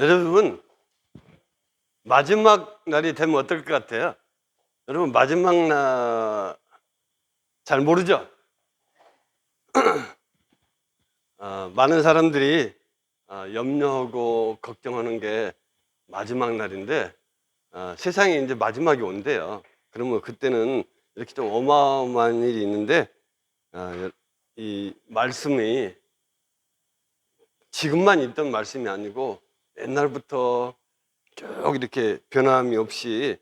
여러분, 마지막 날이 되면 어떨 것 같아요? 여러분, 마지막 날 잘 모르죠? 많은 사람들이 염려하고 걱정하는 게 마지막 날인데, 세상에 이제 마지막이 온대요. 그러면 그때는 이렇게 좀 어마어마한 일이 있는데, 이 말씀이 지금만 있던 말씀이 아니고 옛날부터 쭉 이렇게 변함이 없이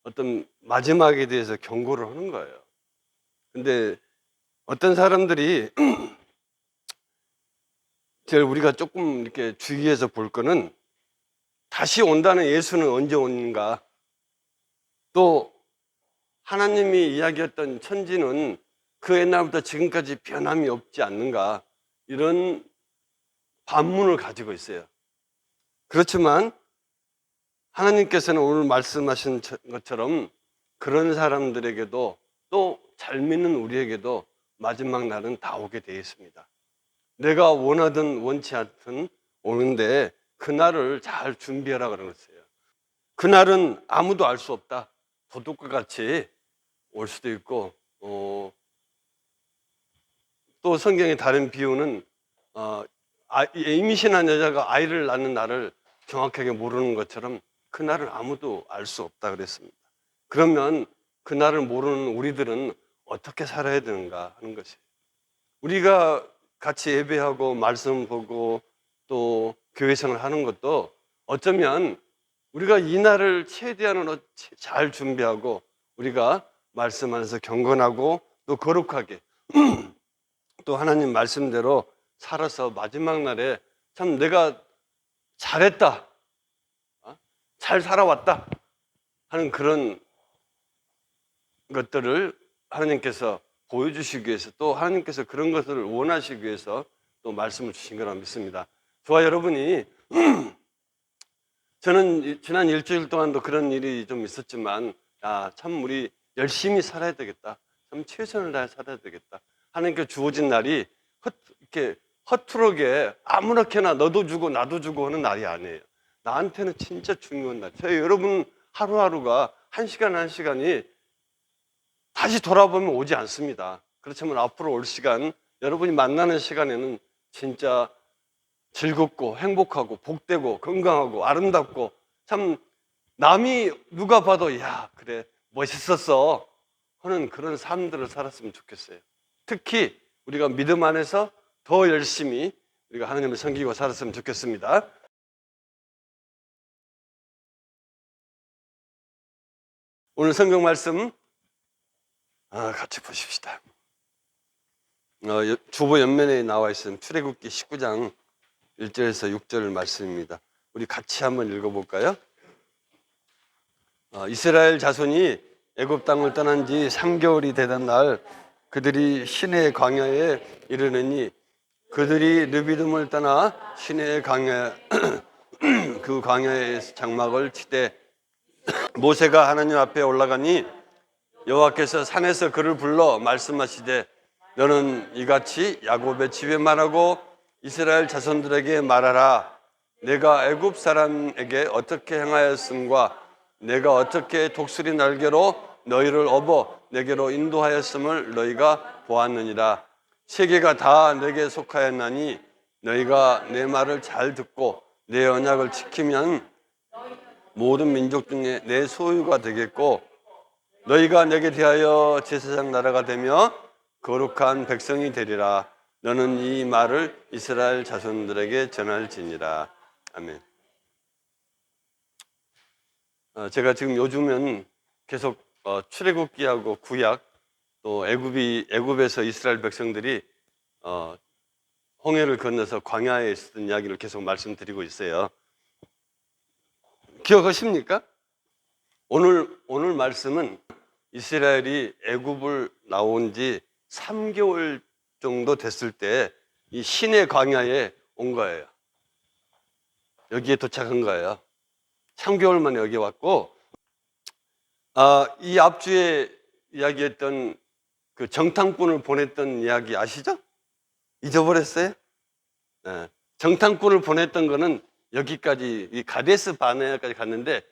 어떤 마지막에 대해서 경고를 하는 거예요. 근데 어떤 사람들이 제일 우리가 조금 이렇게 주의해서 볼 거는, 다시 온다는 예수는 언제 오는가, 또 하나님이 이야기했던 천지는 그 옛날부터 지금까지 변함이 없지 않는가, 이런 반문을 가지고 있어요. 그렇지만 하나님께서는 오늘 말씀하신 것처럼 그런 사람들에게도, 또 잘 믿는 우리에게도 마지막 날은 다 오게 되어 있습니다. 내가 원하든 원치 않든 오는데 그날을 잘 준비하라 그런 거예요. 그날은 아무도 알 수 없다. 도둑과 같이 올 수도 있고, 또 성경의 다른 비유는 임신한 여자가 아이를 낳는 날을 정확하게 모르는 것처럼 그날을 아무도 알 수 없다 그랬습니다. 그러면 그날을 모르는 우리들은 어떻게 살아야 되는가 하는 것이에요. 우리가 같이 예배하고 말씀 보고 또 교회 생활 하는 것도 어쩌면 우리가 이 날을 최대한으로 잘 준비하고, 우리가 말씀 안에서 경건하고 또 거룩하게 또 하나님 말씀대로 살아서 마지막 날에 참 내가 잘했다, 잘 살아왔다 하는 그런 것들을 하나님께서 보여주시기 위해서, 또 하나님께서 그런 것을 원하시기 위해서 또 말씀을 주신 거라 믿습니다. 저와 여러분이 저는 지난 일주일 동안도 그런 일이 좀 있었지만, 참 우리 열심히 살아야 되겠다, 참 최선을 다해 살아야 되겠다, 하나님께 주어진 날이 이렇게 허투루게 아무렇게나 너도 주고 나도 주고 하는 날이 아니에요. 나한테는 진짜 중요한 날. 저희 여러분 하루하루가 한 시간 한 시간이 다시 돌아보면 오지 않습니다. 그렇지만 앞으로 올 시간, 여러분이 만나는 시간에는 진짜 즐겁고 행복하고 복되고 건강하고 아름답고, 참 남이 누가 봐도 야 그래 멋있었어 하는 그런 삶들을 살았으면 좋겠어요. 특히 우리가 믿음 안에서 더 열심히 우리가 하나님을 섬기고 살았으면 좋겠습니다. 오늘 성경 말씀 같이 보십시다. 주보 옆면에 나와 있는 출애굽기 19장 1절에서 6절 말씀입니다. 우리 같이 한번 읽어볼까요? 이스라엘 자손이 애굽 땅을 떠난 지 3개월이 되던 날, 그들이 시내 광야에 이르느니, 그들이 르비딤을 떠나 시내 광야 그 광야에 장막을 치되, 모세가 하나님 앞에 올라가니 여호와께서 산에서 그를 불러 말씀하시되, 너는 이같이 야곱의 집에 말하고 이스라엘 자손들에게 말하라. 내가 애굽 사람에게 어떻게 행하였음과 내가 어떻게 독수리 날개로 너희를 업어 내게로 인도하였음을 너희가 보았느니라. 세계가 다 내게 속하였나니 너희가 내 말을 잘 듣고 내 언약을 지키면 모든 민족 중에 내 소유가 되겠고, 너희가 내게 대하여 제사장 나라가 되며 거룩한 백성이 되리라. 너는 이 말을 이스라엘 자손들에게 전할지니라. 아멘. 제가 지금 요즘은 계속 출애굽기하고 구약, 또 애굽에서 이스라엘 백성들이 홍해를 건너서 광야에 있었던 이야기를 계속 말씀드리고 있어요. 기억하십니까? 오늘 말씀은 이스라엘이 애굽을 나온 지 3개월 정도 됐을 때 이 시내 광야에 온 거예요. 여기에 도착한 거예요. 3개월 만에 여기 왔고, 이 앞주에 이야기했던 그 정탐꾼을 보냈던 이야기 아시죠? 잊어버렸어요? 네. 정탐꾼을 보냈던 거는 여기까지 이 가데스 바네아까지 갔는데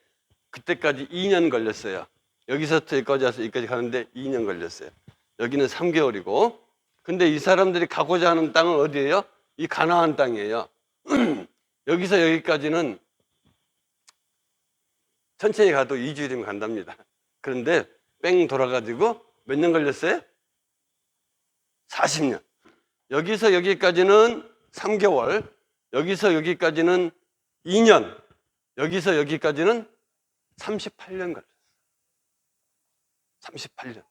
그때까지 2년 걸렸어요. 여기서부터 여기까지 와서 여기까지 가는데 2년 걸렸어요. 여기는 3개월이고. 근데 이 사람들이 가고자 하는 땅은 어디예요? 이 가나안 땅이에요. 여기서 여기까지는 천천히 가도 2주일이면 간답니다. 그런데 뺑 돌아가지고 몇 년 걸렸어요? 40년. 여기서 여기까지는 3개월, 여기서 여기까지는 2년, 여기서 여기까지는 38년 걸렸어요. 38년.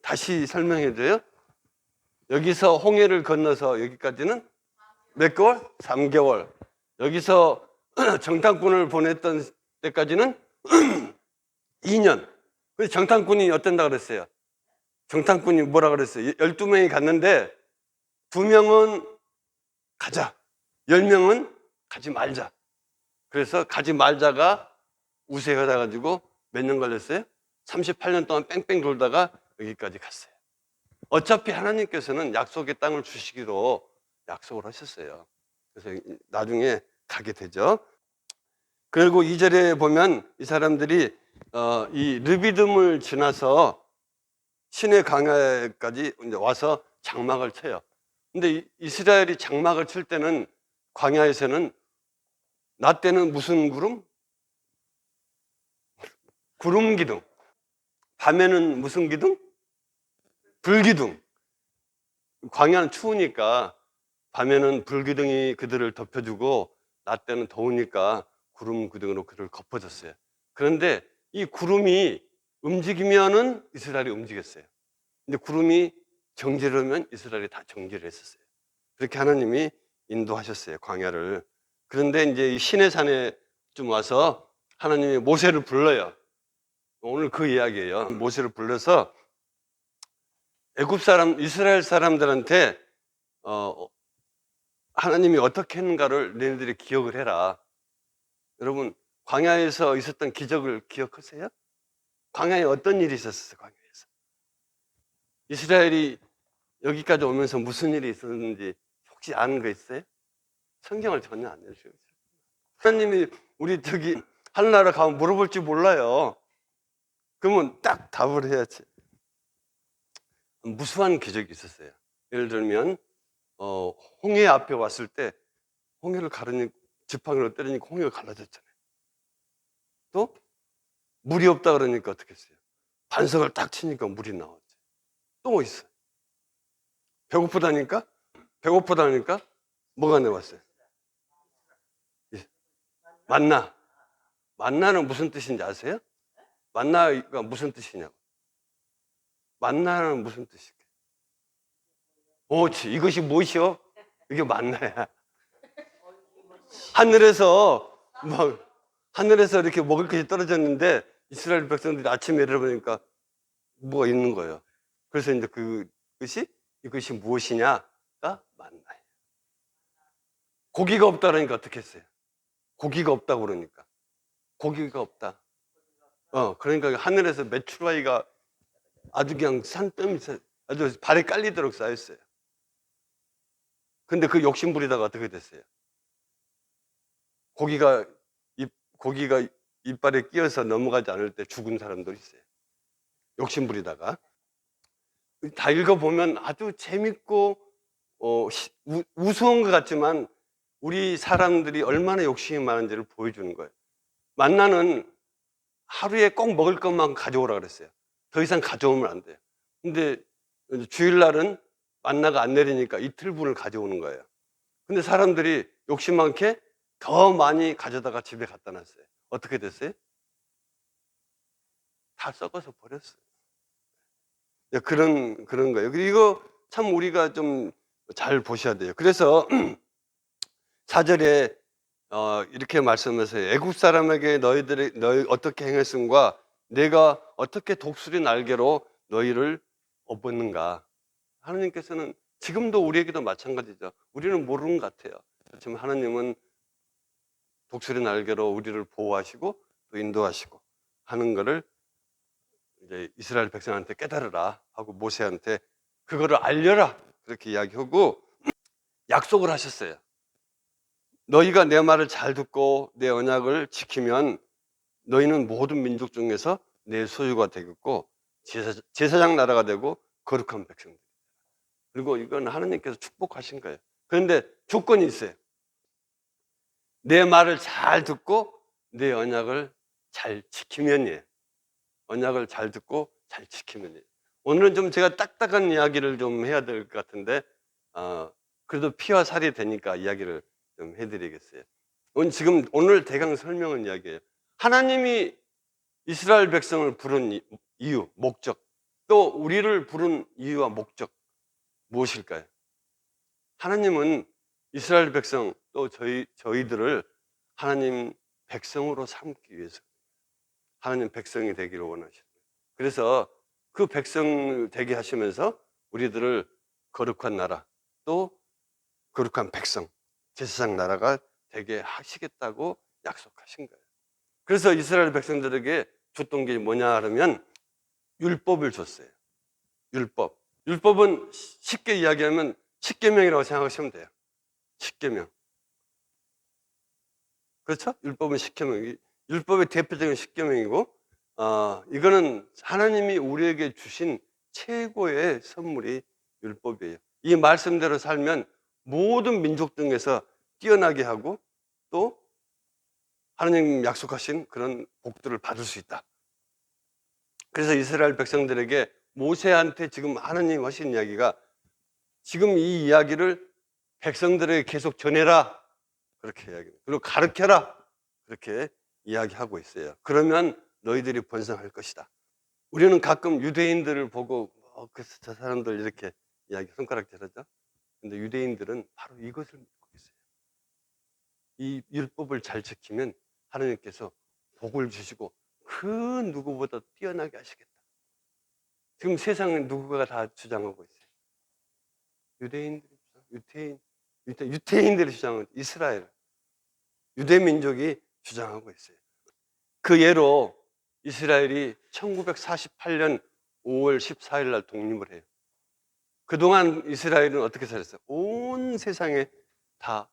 다시 설명해줘요. 여기서 홍해를 건너서 여기까지는 몇 개월? 3개월. 여기서 정탐꾼을 보냈던 때까지는 2년. 그래서 정탐꾼이 어떤다 그랬어요? 정탐꾼이 뭐라 그랬어요? 12명이 갔는데 2명은 가자, 10명은 가지 말자. 그래서 가지 말자가 우세가 돼가지고 몇 년 걸렸어요? 38년 동안 뺑뺑 돌다가 여기까지 갔어요. 어차피 하나님께서는 약속의 땅을 주시기로 약속을 하셨어요. 그래서 나중에 가게 되죠. 그리고 2절에 보면 이 사람들이 이 르비딤을 지나서 시내 광야까지 이제 와서 장막을 쳐요. 근데 이스라엘이 장막을 칠 때는 광야에서는 낮 때는 무슨 구름? 구름 기둥. 밤에는 무슨 기둥? 불기둥. 광야는 추우니까 밤에는 불기둥이 그들을 덮여주고 낮 때는 더우니까 구름 기둥으로 그들을 덮어줬어요. 그런데 이 구름이 움직이면은 이스라엘이 움직였어요. 근데 구름이 정지하면 이스라엘이 다 정지를 했었어요. 그렇게 하나님이 인도하셨어요, 광야를. 그런데 이제 이 시내산에 좀 와서 하나님이 모세를 불러요. 오늘 그 이야기예요. 모세를 불러서 애굽 사람, 이스라엘 사람들한테 하나님이 어떻게 했는가를 너희들이 기억을 해라. 여러분, 광야에서 있었던 기적을 기억하세요? 광야에 어떤 일이 있었어요, 광야에서? 이스라엘이 여기까지 오면서 무슨 일이 있었는지 혹시 아는 거 있어요? 성경을 전혀 안 내주셔요. 하나님이 우리 저기 하늘나라 가면 물어볼 줄 몰라요. 그러면 딱 답을 해야지. 무수한 기적이 있었어요. 예를 들면 홍해 앞에 왔을 때 홍해를 가르니 지팡이로 때리니까 홍해가 갈라졌잖아요. 또 물이 없다 그러니까 어떻게 했어요? 반석을 딱 치니까 물이 나왔죠. 또 뭐 있어요? 배고프다니까 뭐가 나왔어요? 만나. 만나는 무슨 뜻인지 아세요? 만나가 무슨 뜻이냐고. 만나는 무슨 뜻이게? 오치, 이것이 무엇이요? 이게 만나야. 하늘에서 이렇게 먹을 것이 떨어졌는데 이스라엘 백성들이 아침에 일어나보니까 뭐가 있는 거예요. 그래서 이제 이것이 무엇이냐가 만나요. 고기가 없다 그러니까 어떻게 했어요? 고기가 없다고 그러니까. 고기가 없다. 그러니까 하늘에서 메추라기가 아주 그냥 산더미 아주 발에 깔리도록 쌓였어요. 근데 그 욕심 부리다가 어떻게 됐어요? 고기가 이빨에 끼어서 넘어가지 않을 때 죽은 사람도 있어요. 욕심 부리다가. 다 읽어보면 아주 재밌고 우스운 것 같지만 우리 사람들이 얼마나 욕심이 많은지를 보여주는 거예요. 만나는 하루에 꼭 먹을 것만 가져오라 그랬어요. 더 이상 가져오면 안 돼요. 근데 주일날은 만나가 안 내리니까 이틀분을 가져오는 거예요. 근데 사람들이 욕심 많게 더 많이 가져다가 집에 갖다 놨어요. 어떻게 됐어요? 다 썩어서 버렸어요. 그런 거예요. 이거 참 우리가 좀 잘 보셔야 돼요. 그래서 4절에 이렇게 말씀하세요. 애국 사람에게 너희 어떻게 행했음과 내가 어떻게 독수리 날개로 너희를 업었는가. 하나님께서는 지금도 우리에게도 마찬가지죠. 우리는 모르는 것 같아요. 지금 하나님은 독수리 날개로 우리를 보호하시고 또 인도하시고 하는 거를 이제 이스라엘 백성한테 깨달으라 하고 모세한테 그거를 알려라 그렇게 이야기하고 약속을 하셨어요. 너희가 내 말을 잘 듣고 내 언약을 지키면 너희는 모든 민족 중에서 내 소유가 되겠고 제사장 나라가 되고 거룩한 백성들. 그리고 이건 하나님께서 축복하신 거예요. 그런데 조건이 있어요. 내 말을 잘 듣고 내 언약을 잘 지키면이에요. 언약을 잘 듣고 잘 지키면이에요. 오늘은 좀 제가 딱딱한 이야기를 좀 해야 될 것 같은데 그래도 피와 살이 되니까 이야기를 좀 해드리겠어요. 오늘 대강 설명은 이야기예요. 하나님이 이스라엘 백성을 부른 이유, 목적, 또 우리를 부른 이유와 목적 무엇일까요? 하나님은 이스라엘 백성 또 저희들을 하나님 백성으로 삼기 위해서 하나님 백성이 되기를 원하시는 거예요. 그래서 그 백성 되게 하시면서 우리들을 거룩한 나라 또 거룩한 백성, 제사장 나라가 되게 하시겠다고 약속하신 거예요. 그래서 이스라엘 백성들에게 줬던 게 뭐냐 하면 율법을 줬어요. 율법. 율법은 쉽게 이야기하면 십계명이라고 생각하시면 돼요. 십계명. 그렇죠? 율법은 십계명. 율법의 대표적인 십계명이고 이거는 하나님이 우리에게 주신 최고의 선물이 율법이에요. 이 말씀대로 살면 모든 민족 중에서 뛰어나게 하고 또 하나님 약속하신 그런 복들을 받을 수 있다. 그래서 이스라엘 백성들에게 모세한테 지금 하나님 하신 이야기가 지금 이 이야기를 백성들에게 계속 전해라. 그렇게 이야기해요. 그리고 가르쳐라. 그렇게 이야기하고 있어요. 그러면 너희들이 번성할 것이다. 우리는 가끔 유대인들을 보고 그래서 저 사람들 이렇게 손가락 들었죠. 근데 유대인들은 바로 이것을 믿고 있어요. 이 율법을 잘 지키면 하나님께서 복을 주시고 그 누구보다 뛰어나게 하시겠다. 지금 세상에 누구가 다 주장하고 있어요. 유대인들이 주장하고 이스라엘 유대민족이 주장하고 있어요. 그 예로 이스라엘이 1948년 5월 14일 날 독립을 해요. 그동안 이스라엘은 어떻게 살았어요? 온 세상에 다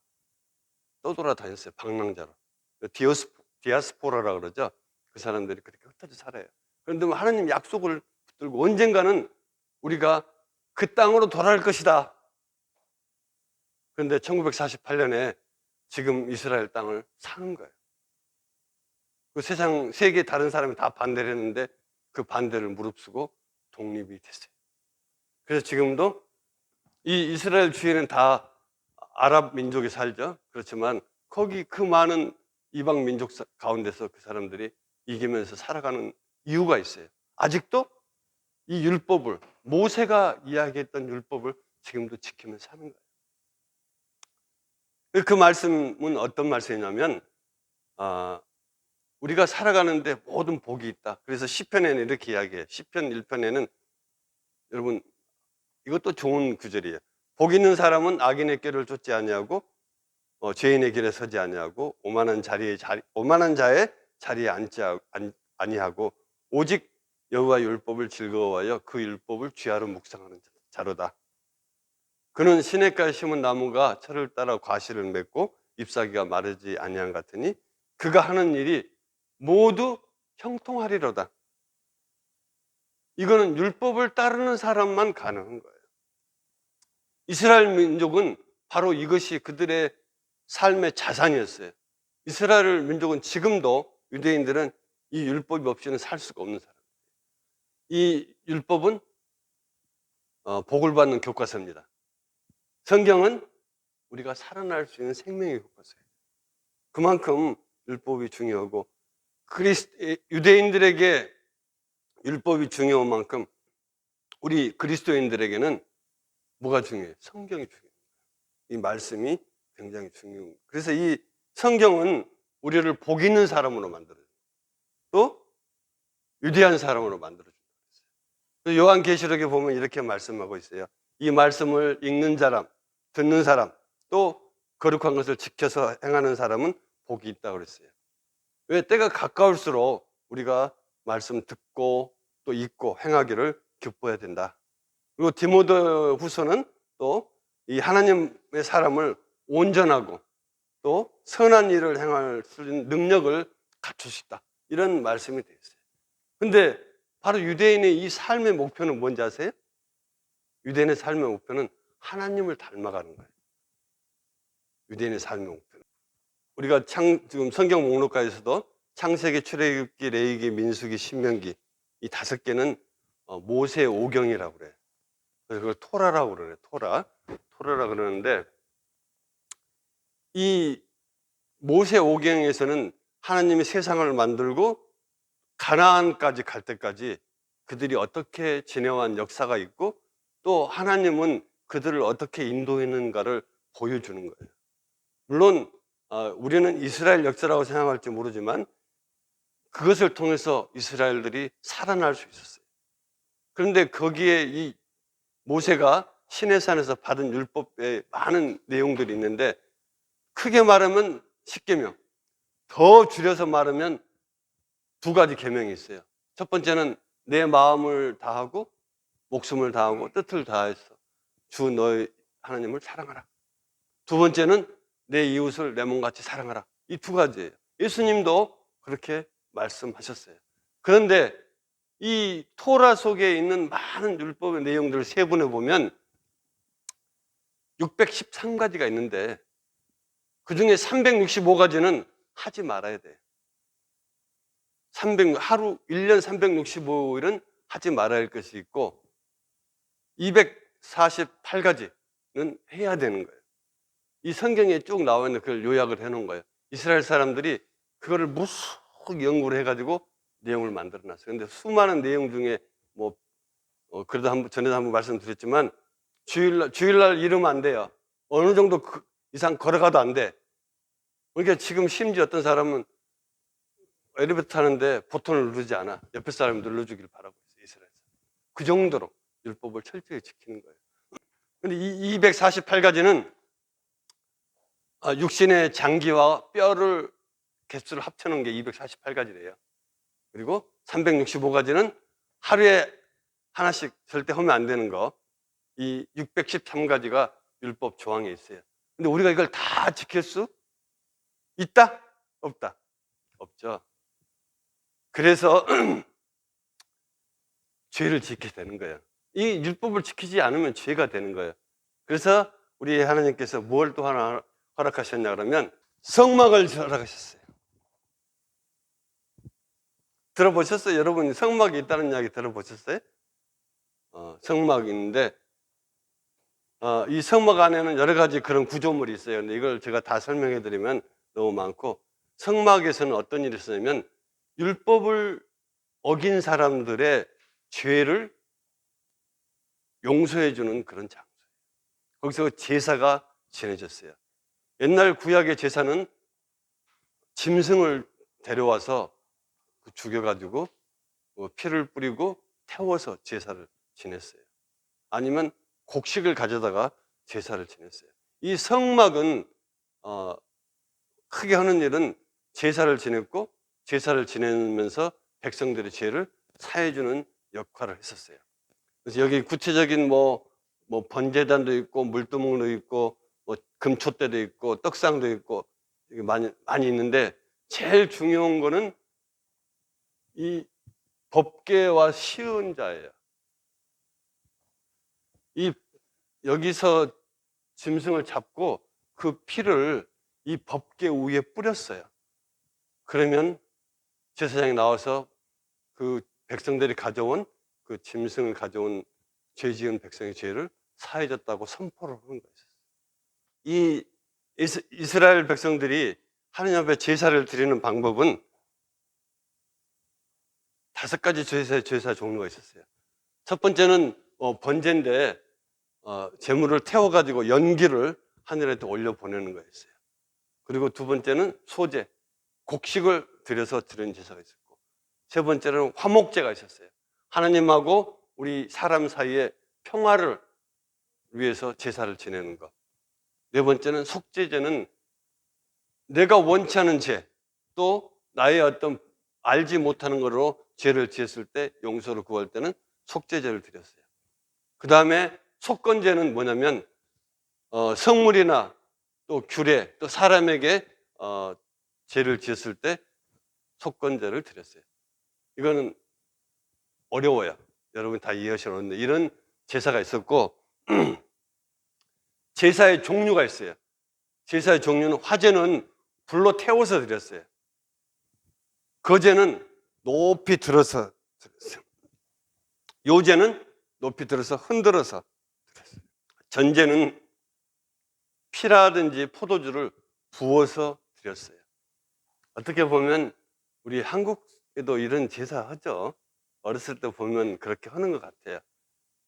떠돌아다녔어요. 방랑자로. 디아스포라라고 그러죠. 그 사람들이 그렇게 흩어져 살아요. 그런데 하나님 약속을 붙들고 언젠가는 우리가 그 땅으로 돌아갈 것이다. 그런데 1948년에 지금 이스라엘 땅을 사는 거예요. 그 세계 다른 사람이 다 반대를 했는데 그 반대를 무릅쓰고 독립이 됐어요. 그래서 지금도 이 이스라엘 주위에는 다 아랍 민족이 살죠. 그렇지만 거기 그 많은 이방 민족 가운데서 그 사람들이 이기면서 살아가는 이유가 있어요. 아직도 이 율법을 모세가 이야기했던 율법을 지금도 지키면서 사는 거예요. 그 말씀은 어떤 말씀이냐면 우리가 살아가는데 모든 복이 있다. 그래서 시편에는 이렇게 이야기해요. 시편 1편에는 여러분 이것도 좋은 구절이에요. 복 있는 사람은 악인의 길을 쫓지 아니하고 죄인의 길에 서지 아니하고 오만한 자의 자리에 앉지 아니하고 오직 여호와 율법을 즐거워하여 그 율법을 쥐하로 묵상하는 자로다. 그는 시냇가에 심은 나무가 철을 따라 과실을 맺고 잎사귀가 마르지 아니한 같으니 그가 하는 일이 모두 형통하리로다. 이거는 율법을 따르는 사람만 가능한 거예요. 이스라엘 민족은 바로 이것이 그들의 삶의 자산이었어요. 이스라엘 민족은 지금도 유대인들은 이 율법이 없이는 살 수가 없는 사람. 이 율법은 복을 받는 교과서입니다. 성경은 우리가 살아날 수 있는 생명의 교과서예요. 그만큼 율법이 중요하고 유대인들에게 율법이 중요한 만큼 우리 그리스도인들에게는 뭐가 중요해요? 성경이 중요해요. 이 말씀이 굉장히 중요해요. 그래서 이 성경은 우리를 복 있는 사람으로 만들어요. 또 위대한 사람으로 만들어준다. 요한계시록에 보면 이렇게 말씀하고 있어요. 이 말씀을 읽는 사람, 듣는 사람, 또 거룩한 것을 지켜서 행하는 사람은 복이 있다고 그랬어요. 왜? 때가 가까울수록 우리가 말씀 듣고 또 읽고 행하기를 기뻐해야 된다. 그리고 디모데 후서는 또 이 하나님의 사람을 온전하고 또 선한 일을 행할 수 있는 능력을 갖추시다. 이런 말씀이 되어 있어요. 근데 바로 유대인의 이 삶의 목표는 뭔지 아세요? 유대인의 삶의 목표는 하나님을 닮아가는 거예요. 유대인의 삶의 목표는. 우리가 지금 성경 목록가에서도 창세기, 출애굽기, 레위기, 민수기, 신명기 이 5개는 모세 오경이라고 그래요. 그래서 그걸 토라라고 그래요. 토라라 그러는데 이 모세 오경에서는 하나님이 세상을 만들고 가나안까지 갈 때까지 그들이 어떻게 지내온 역사가 있고 또 하나님은 그들을 어떻게 인도했는가를 보여주는 거예요. 물론 우리는 이스라엘 역사라고 생각할지 모르지만 그것을 통해서 이스라엘들이 살아날 수 있었어요. 그런데 거기에 이 모세가 시내산에서 받은 율법에 많은 내용들이 있는데 크게 말하면 10계명, 더 줄여서 말하면 2가지 계명이 있어요. 첫 번째는 내 마음을 다하고 목숨을 다하고 뜻을 다해서 주 너의 하나님을 사랑하라. 2번째는 내 이웃을 내 몸같이 사랑하라. 이 2가지예요. 예수님도 그렇게 말씀하셨어요. 그런데 이 토라 속에 있는 많은 율법의 내용들을 세분해 보면 613가지가 있는데 그중에 365가지는 하지 말아야 돼요. 하루 1년 365일은 하지 말아야 할 것이 있고 248가지는 해야 되는 거예요. 이 성경에 쭉 나와 있는 그걸 요약을 해 놓은 거예요. 이스라엘 사람들이 그거를 무수히 연구를 해가지고 내용을 만들어 놨어요. 그런데 수많은 내용 중에 그래도 전에도 한번 말씀드렸지만 주일날 이러면 안 돼요. 어느 정도 이상 걸어가도 안 돼. 그러니까 지금 심지어 어떤 사람은 엘리베이터 타는데 버튼을 누르지 않아. 옆에 사람이 눌러주길 바라고 있어요. 이스라엘에서. 그 정도로 율법을 철저히 지키는 거예요. 근데 이 248가지는 육신의 장기와 뼈를 개수를 합쳐놓은 게 248가지래요. 그리고 365가지는 하루에 하나씩 절대 하면 안 되는 거. 이 613가지가 율법 조항에 있어요. 근데 우리가 이걸 다 지킬 수 있다? 없다? 없죠. 그래서 죄를 지키게 되는 거예요. 이 율법을 지키지 않으면 죄가 되는 거예요. 그래서 우리 하나님께서 뭘 또 하나 허락하셨냐 그러면 성막을 허락하셨어요. 들어보셨어요? 여러분 성막이 있다는 이야기 들어보셨어요? 성막이 있는데 이 성막 안에는 여러 가지 그런 구조물이 있어요. 근데 이걸 제가 다 설명해 드리면 너무 많고 성막에서는 어떤 일이 있었냐면 율법을 어긴 사람들의 죄를 용서해 주는 그런 장소예요. 거기서 제사가 지내졌어요. 옛날 구약의 제사는 짐승을 데려와서 죽여가지고 피를 뿌리고 태워서 제사를 지냈어요. 아니면 곡식을 가져다가 제사를 지냈어요. 이 성막은 크게 하는 일은 제사를 지냈고 제사를 지내면서 백성들의 죄를 사해주는 역할을 했었어요. 그래서 여기 구체적인 번제단도 있고 물두멍도 있고 금촛대도 있고 떡상도 있고 많이 있는데 제일 중요한 거는 이 법궤와 시은자예요. 여기서 짐승을 잡고 그 피를 이 법궤 위에 뿌렸어요. 그러면 제사장이 나와서 그 백성들이 가져온 그 짐승을 가져온 죄 지은 백성의 죄를 사해졌다고 선포를 하는 거예요. 이 이스라엘 백성들이 하나님 앞에 제사를 드리는 방법은 5가지 제사 종류가 있었어요. 첫 번째는 번제인데 제물을 태워가지고 연기를 하늘에 올려 보내는 거였어요. 그리고 2번째는 소제, 곡식을 들여서 드리는 제사가 있었고, 3번째는 화목제가 있었어요. 하나님하고 우리 사람 사이에 평화를 위해서 제사를 지내는 것. 4번째는 속죄제는 내가 원치 않은 죄, 또 나의 어떤 알지 못하는 것으로 죄를 지었을 때 용서를 구할 때는 속죄제를 드렸어요. 그 다음에 속건제는 뭐냐면 성물이나 또 규례, 또 사람에게 죄를 지었을 때 속건제를 드렸어요. 이거는 어려워요. 여러분 다 이해하시는데 이런 제사가 있었고 제사의 종류가 있어요. 제사의 종류는 화제는 불로 태워서 드렸어요. 거제는 높이 들어서 드렸어요. 요제는 높이 들어서 흔들어서 드렸어요. 전제는 피라든지 포도주를 부어서 드렸어요. 어떻게 보면 우리 한국에도 이런 제사 하죠. 어렸을 때 보면 그렇게 하는 것 같아요.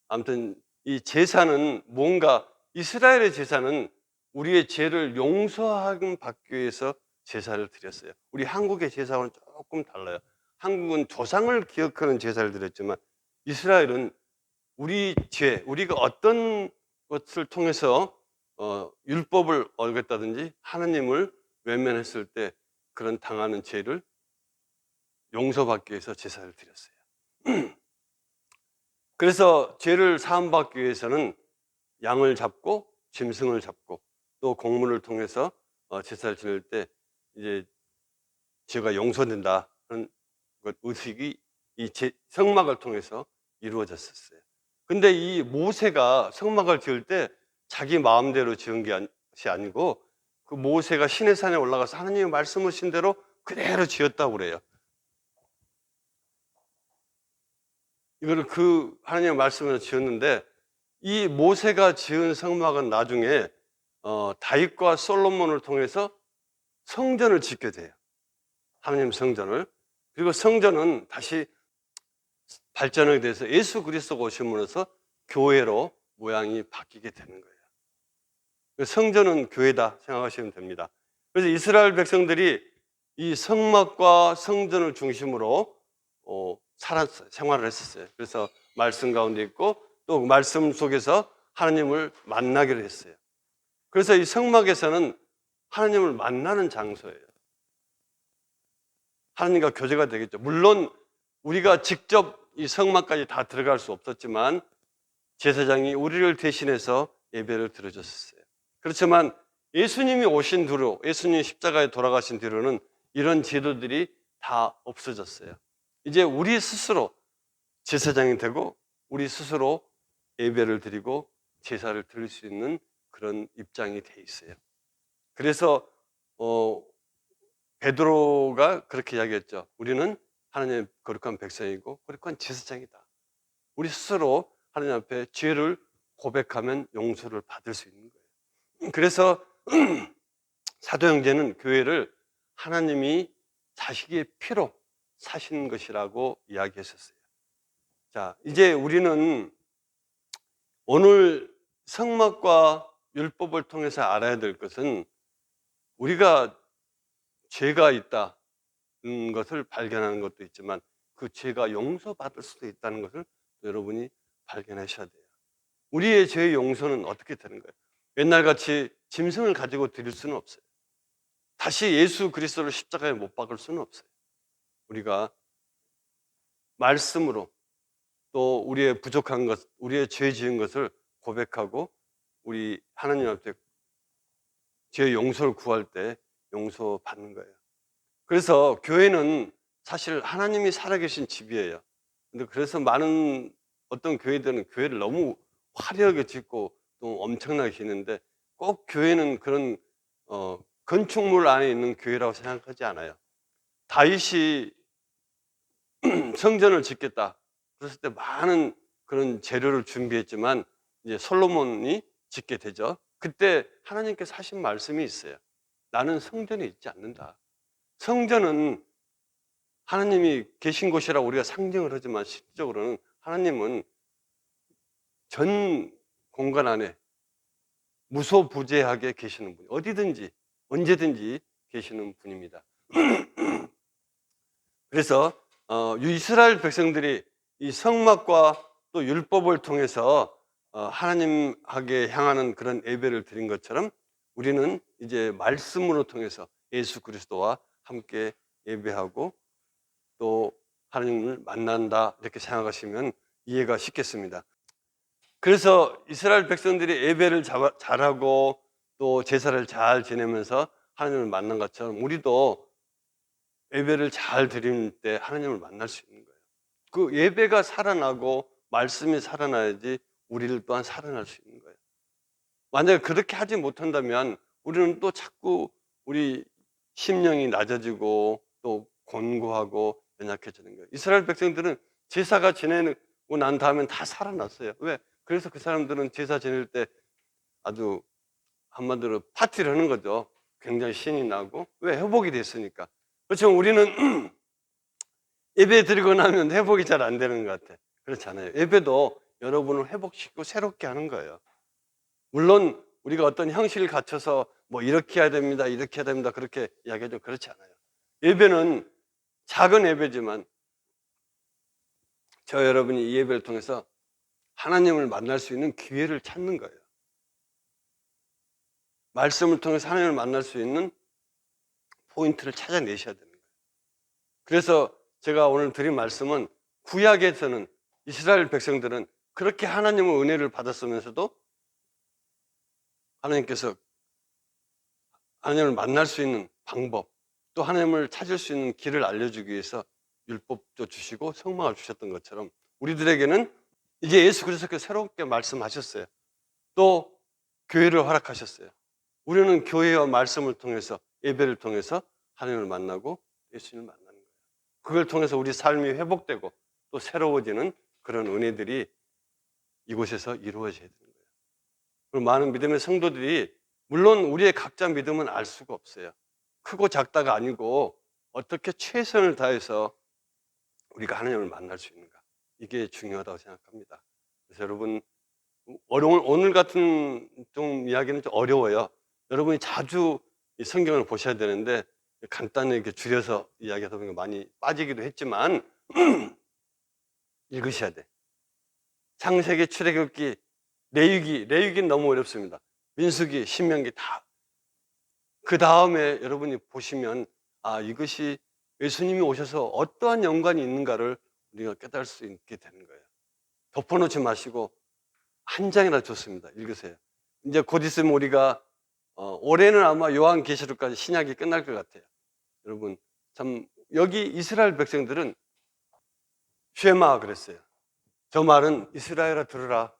아무튼 이 제사는 뭔가 이스라엘의 제사는 우리의 죄를 용서하기 받기 위해서 제사를 드렸어요. 우리 한국의 제사와는 조금 달라요. 한국은 조상을 기억하는 제사를 드렸지만 이스라엘은 우리 죄, 우리가 어떤 것을 통해서 율법을 어겼다든지 하나님을 외면했을 때 그런 당하는 죄를 용서받기 위해서 제사를 드렸어요. 그래서 죄를 사함받기 위해서는 양을 잡고 짐승을 잡고 또 공문을 통해서 제사를 지낼 때 이제 죄가 용서된다 하는 것 의식이 이 성막을 통해서 이루어졌었어요. 근데 이 모세가 성막을 지을 때 자기 마음대로 지은 것이 아니고 그 모세가 시내 산에 올라가서 하나님의 말씀하신 대로 그대로 지었다고 그래요. 이거를 그 하나님의 말씀으로 지었는데 이 모세가 지은 성막은 나중에 다윗과 솔로몬을 통해서 성전을 짓게 돼요. 하나님 성전을. 그리고 성전은 다시 발전하게 돼서 예수 그리스도가 오심으로써 교회로 모양이 바뀌게 되는 거예요. 성전은 교회다 생각하시면 됩니다. 그래서 이스라엘 백성들이 이 성막과 성전을 중심으로 생활을 했었어요. 그래서 말씀 가운데 있고 또 말씀 속에서 하나님을 만나기로 했어요. 그래서 이 성막에서는 하나님을 만나는 장소예요. 하나님과 교제가 되겠죠. 물론 우리가 직접 이 성막까지 다 들어갈 수 없었지만 제사장이 우리를 대신해서 예배를 드려줬었어요. 그렇지만 예수님이 오신 뒤로, 예수님이 십자가에 돌아가신 뒤로는 이런 제도들이 다 없어졌어요. 이제 우리 스스로 제사장이 되고 우리 스스로 예배를 드리고 제사를 드릴 수 있는 그런 입장이 돼 있어요. 그래서 베드로가 그렇게 이야기했죠. 우리는 하나님의 거룩한 백성이고 거룩한 제사장이다. 우리 스스로 하나님 앞에 죄를 고백하면 용서를 받을 수 있는 거예요. 그래서 사도 형제는 교회를 하나님이 자식의 피로 사신 것이라고 이야기했었어요. 자, 이제 우리는 오늘 성막과 율법을 통해서 알아야 될 것은 우리가 죄가 있다는 것을 발견하는 것도 있지만 그 죄가 용서받을 수도 있다는 것을 여러분이 발견하셔야 돼요. 우리의 죄의 용서는 어떻게 되는 거예요? 옛날같이 짐승을 가지고 드릴 수는 없어요. 다시 예수 그리스도를 십자가에 못 박을 수는 없어요. 우리가 말씀으로 또 우리의 부족한 것, 우리의 죄 지은 것을 고백하고 우리 하나님 앞에 죄 용서를 구할 때 용서받는 거예요. 그래서 교회는 사실 하나님이 살아계신 집이에요. 근데 그래서 많은 어떤 교회들은 교회를 너무 화려하게 짓고 또 엄청나게 짓는데 꼭 교회는 그런 건축물 안에 있는 교회라고 생각하지 않아요. 다윗이 성전을 짓겠다 그랬을 때 많은 그런 재료를 준비했지만 이제 솔로몬이 짓게 되죠. 그때 하나님께서 하신 말씀이 있어요. 나는 성전에 있지 않는다. 성전은 하나님이 계신 곳이라고 우리가 상징을 하지만 실질적으로는 하나님은 전 공간 안에 무소부재하게 계시는 분, 어디든지 언제든지 계시는 분입니다. 그래서 이스라엘 백성들이 이 성막과 또 율법을 통해서 하나님에게 향하는 그런 예배를 드린 것처럼 우리는 이제 말씀으로 통해서 예수 그리스도와 함께 예배하고 또 하나님을 만난다 이렇게 생각하시면 이해가 쉽겠습니다. 그래서 이스라엘 백성들이 예배를 잘하고 또 제사를 잘 지내면서 하나님을 만난 것처럼 우리도 예배를 잘 드리는 때 하나님을 만날 수 있는 거예요. 그 예배가 살아나고 말씀이 살아나야지 우리를 또한 살아날 수 있는 거예요. 만약에 그렇게 하지 못한다면 우리는 또 자꾸 우리 심령이 낮아지고 또 곤고하고 연약해지는 거예요. 이스라엘 백성들은 제사가 지내고 난 다음엔 다 살아났어요. 왜? 그래서 그 사람들은 제사 지낼 때 아주 한마디로 파티를 하는 거죠. 굉장히 신이 나고. 왜? 회복이 됐으니까. 그렇지만 우리는 예배 드리고 나면 회복이 잘 안 되는 것 같아. 그렇지 않아요. 예배도 여러분을 회복시키고 새롭게 하는 거예요. 물론 우리가 어떤 형식을 갖춰서 뭐 이렇게 해야 됩니다, 이렇게 해야 됩니다, 그렇게 이야기해도 그렇지 않아요. 예배는 작은 예배지만 저 여러분이 이 예배를 통해서 하나님을 만날 수 있는 기회를 찾는 거예요. 말씀을 통해서 하나님을 만날 수 있는 포인트를 찾아내셔야 되는 거예요. 그래서 제가 오늘 드린 말씀은 구약에서는 이스라엘 백성들은 그렇게 하나님의 은혜를 받았으면서도 하나님께서 하나님을 만날 수 있는 방법, 또 하나님을 찾을 수 있는 길을 알려주기 위해서 율법도 주시고 성막을 주셨던 것처럼 우리들에게는 이제 예수 그리스도께서 새롭게 말씀하셨어요. 또 교회를 허락하셨어요. 우리는 교회와 말씀을 통해서 예배를 통해서 하나님을 만나고 예수님을 만나는 거예요. 그걸 통해서 우리 삶이 회복되고 또 새로워지는 그런 은혜들이 이곳에서 이루어져야 되는 거예요. 그리고 많은 믿음의 성도들이 물론 우리의 각자 믿음은 알 수가 없어요. 크고 작다가 아니고 어떻게 최선을 다해서 우리가 하나님을 만날 수 있는가, 이게 중요하다고 생각합니다. 그래서 여러분, 오늘 같은 좀 이야기는 좀 어려워요. 여러분이 자주 이 성경을 보셔야 되는데 간단히 이렇게 줄여서 이야기하다 보니까 많이 빠지기도 했지만 읽으셔야 돼. 창세기, 출애굽기, 레위기는 너무 어렵습니다. 민수기, 신명기 다. 그 다음에 여러분이 보시면 아, 이것이 예수님이 오셔서 어떠한 연관이 있는가를 우리가 깨달을 수 있게 되는 거예요. 덮어놓지 마시고 한 장이나 좋습니다. 읽으세요. 이제 곧 있으면 우리가 올해는 아마 요한계시록까지 신약이 끝날 것 같아요. 여러분, 참 여기 이스라엘 백성들은 쉐마 그랬어요. 저 말은 이스라엘아 들으라.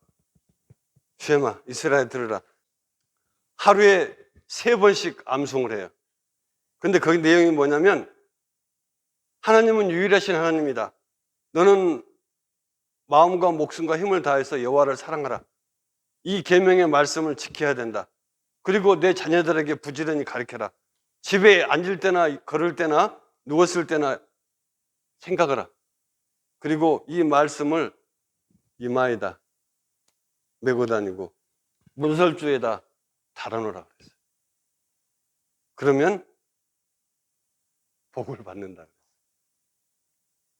쉐마, 이스라엘 들으라. 하루에 3번씩 암송을 해요. 근데 거기 내용이 뭐냐면 하나님은 유일하신 하나님이다. 너는 마음과 목숨과 힘을 다해서 여호와를 사랑하라. 이 계명의 말씀을 지켜야 된다. 그리고 내 자녀들에게 부지런히 가르쳐라. 집에 앉을 때나 걸을 때나 누웠을 때나 생각하라. 그리고 이 말씀을 이마에다 메고 다니고 문설주에다 달아놓으라 그랬어요. 그러면 복을 받는다 그랬어요.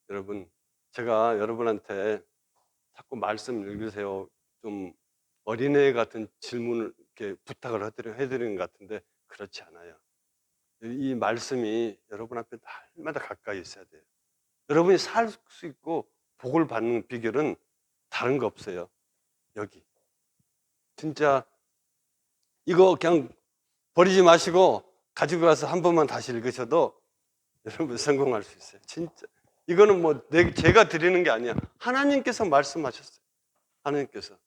여러분, 제가 여러분한테 자꾸 말씀 읽으세요, 좀 어린애 같은 질문을 이렇게 부탁을 해드리는 것 같은데 그렇지 않아요. 이 말씀이 여러분 앞에 날마다 가까이 있어야 돼요. 여러분이 살 수 있고 복을 받는 비결은 다른 거 없어요. 여기 진짜 이거 그냥 버리지 마시고 가지고 가서 한 번만 다시 읽으셔도 여러분 성공할 수 있어요. 진짜 이거는 뭐 제가 드리는 게 아니야. 하나님께서 말씀하셨어요. 하나님께서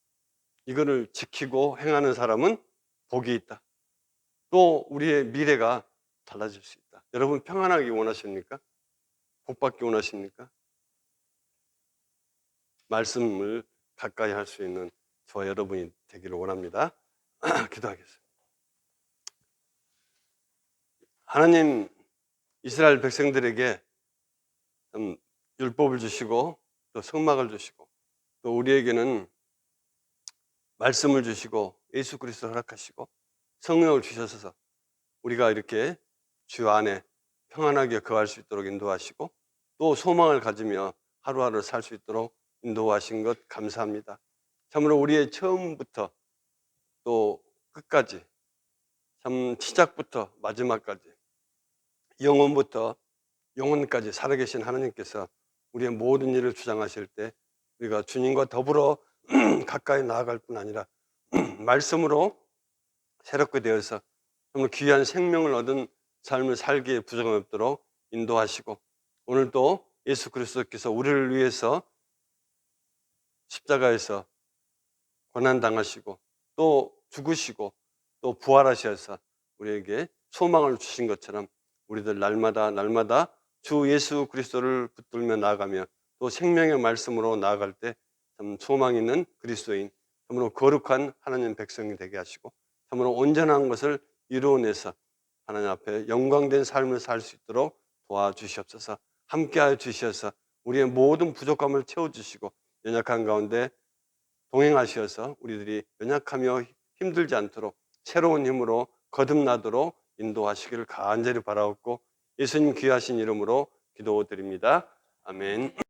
이거를 지키고 행하는 사람은 복이 있다. 또 우리의 미래가 달라질 수 있다. 여러분 평안하기 원하십니까? 복 받기 원하십니까? 말씀을 가까이 할 수 있는 저와 여러분이 되기를 원합니다. 기도하겠습니다. 하나님, 이스라엘 백성들에게 율법을 주시고 또 성막을 주시고 또 우리에게는 말씀을 주시고 예수 그리스도를 허락하시고 성령을 주셔서 우리가 이렇게 주 안에 평안하게 거할 수 있도록 인도하시고 또 소망을 가지며 하루하루 살 수 있도록 인도하신 것 감사합니다. 참으로 우리의 처음부터 또 끝까지, 참 시작부터 마지막까지, 영혼부터 영혼까지 살아계신 하나님께서 우리의 모든 일을 주장하실 때 우리가 주님과 더불어 가까이 나아갈 뿐 아니라 말씀으로 새롭게 되어서 정말 귀한 생명을 얻은 삶을 살기에 부족함 없도록 인도하시고, 오늘도 예수 그리스도께서 우리를 위해서 십자가에서 고난당하시고 또 죽으시고 또 부활하셔서 우리에게 소망을 주신 것처럼 우리들 날마다 날마다 주 예수 그리스도를 붙들며 나아가며 또 생명의 말씀으로 나아갈 때 참 소망 있는 그리스도인, 참으로 거룩한 하나님 백성이 되게 하시고 참으로 온전한 것을 이루어내서 하나님 앞에 영광된 삶을 살 수 있도록 도와주시옵소서. 함께하여 주셔서 우리의 모든 부족함을 채워주시고 연약한 가운데 동행하셔서 우리들이 연약하며 힘들지 않도록 새로운 힘으로 거듭나도록 인도하시기를 간절히 바라옵고 예수님 귀하신 이름으로 기도드립니다. 아멘.